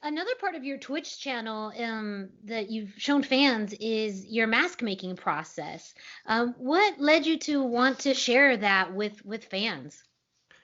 Another part of your Twitch channel that you've shown fans is your mask making process. What led you to want to share that with fans?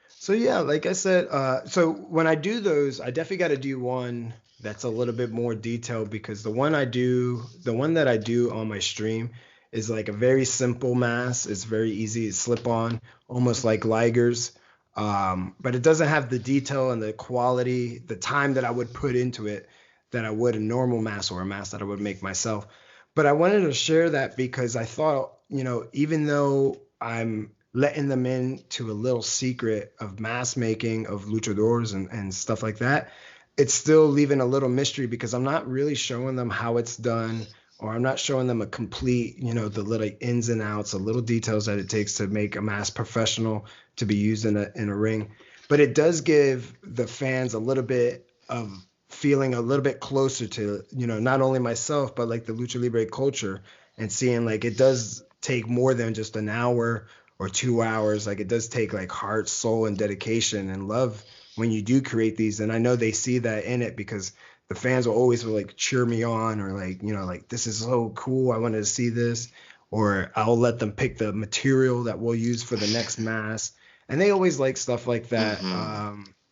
So yeah, like I said, so when I do those, I definitely got to do one that's a little bit more detailed because the one that I do on my stream is like a very simple mask. It's very easy to slip on, almost like Liger's. But it doesn't have the detail and the quality, the time that I would put into it that I would a normal mask or a mask that I would make myself. But I wanted to share that because I thought, even though I'm letting them into a little secret of mask making of luchadors and stuff like that, it's still leaving a little mystery because I'm not really showing them how it's done, or I'm not showing them a complete, the little ins and outs, the little details that it takes to make a mask professional to be used in a ring. But it does give the fans a little bit of feeling a little bit closer to, not only myself, but like the Lucha Libre culture, and seeing like it does take more than just an hour or 2 hours. Like it does take like heart, soul, and dedication and love when you do create these. And I know they see that in it because the fans will always like cheer me on, or like, like, this is so cool, I wanted to see this. Or I'll let them pick the material that we'll use for the next mask. And they always like stuff like that.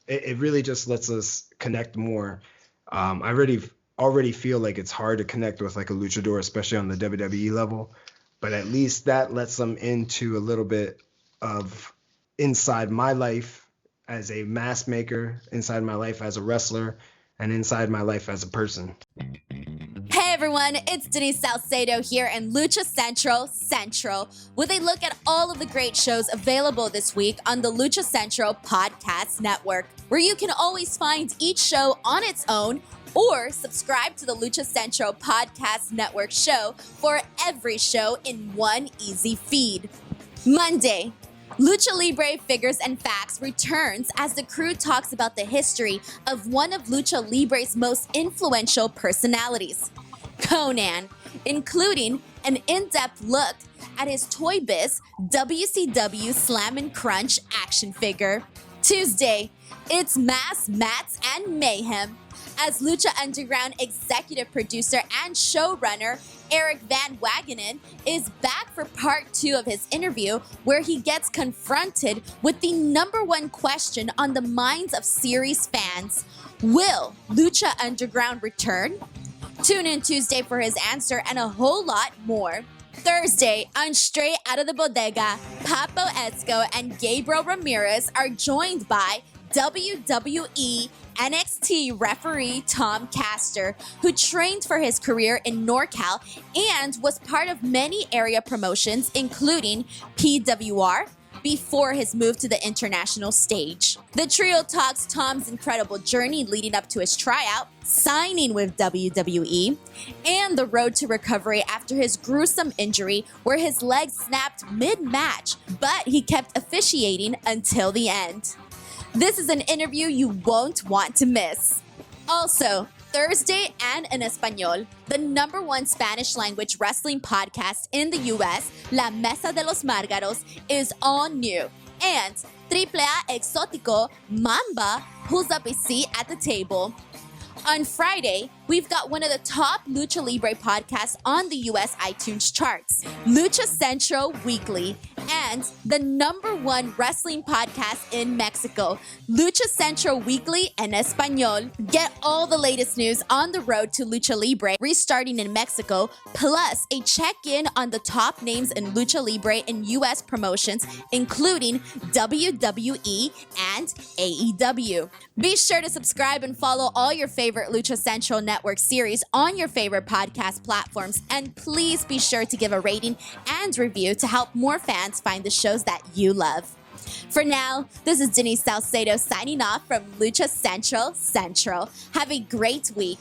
It really just lets us connect more. I already feel like it's hard to connect with like a luchador, especially on the WWE level. But at least that lets them into a little bit of inside my life as a mask maker, inside my life as a wrestler, and inside my life as a person. Hey everyone, it's Denise Salcedo here in Lucha Central Central with a look at all of the great shows available this week on the Lucha Central Podcast Network, where you can always find each show on its own or subscribe to the Lucha Central Podcast Network show for every show in one easy feed. Monday, Lucha Libre Figures and Facts returns as the crew talks about the history of one of Lucha Libre's most influential personalities, Conan, including an in-depth look at his Toy Biz WCW Slam and Crunch action figure. Tuesday, it's Mass, Mats, and Mayhem as Lucha Underground executive producer and showrunner Eric Van Wagenen is back for part 2 of his interview, where he gets confronted with the number one question on the minds of series fans: will Lucha Underground return? Tune in Tuesday for his answer and a whole lot more. Thursday, on Straight Out of the Bodega, Papo Esco and Gabriel Ramirez are joined by WWE NXT referee Tom Castor, who trained for his career in NorCal and was part of many area promotions, including PWR, before his move to the international stage. The trio talks Tom's incredible journey leading up to his tryout, signing with WWE, and the road to recovery after his gruesome injury where his leg snapped mid-match, but he kept officiating until the end. This is an interview you won't want to miss. Also, Thursday and in Espanol, the number one Spanish language wrestling podcast in the US, La Mesa de los Márgaros, is all new. And AAA Exótico, Mamba, pulls up a seat at the table. On Friday, we've got one of the top Lucha Libre podcasts on the US iTunes charts, Lucha Central Weekly, and the number one wrestling podcast in Mexico, Lucha Central Weekly en Español. Get all the latest news on the road to Lucha Libre restarting in Mexico, plus a check-in on the top names in Lucha Libre in US promotions, including WWE and AEW. Be sure to subscribe and follow all your favorite Lucha Central Network series on your favorite podcast platforms, and please be sure to give a rating and review to help more fans find the shows that you love. For now, this is Denise Salcedo signing off from Lucha Central Central. Have a great week.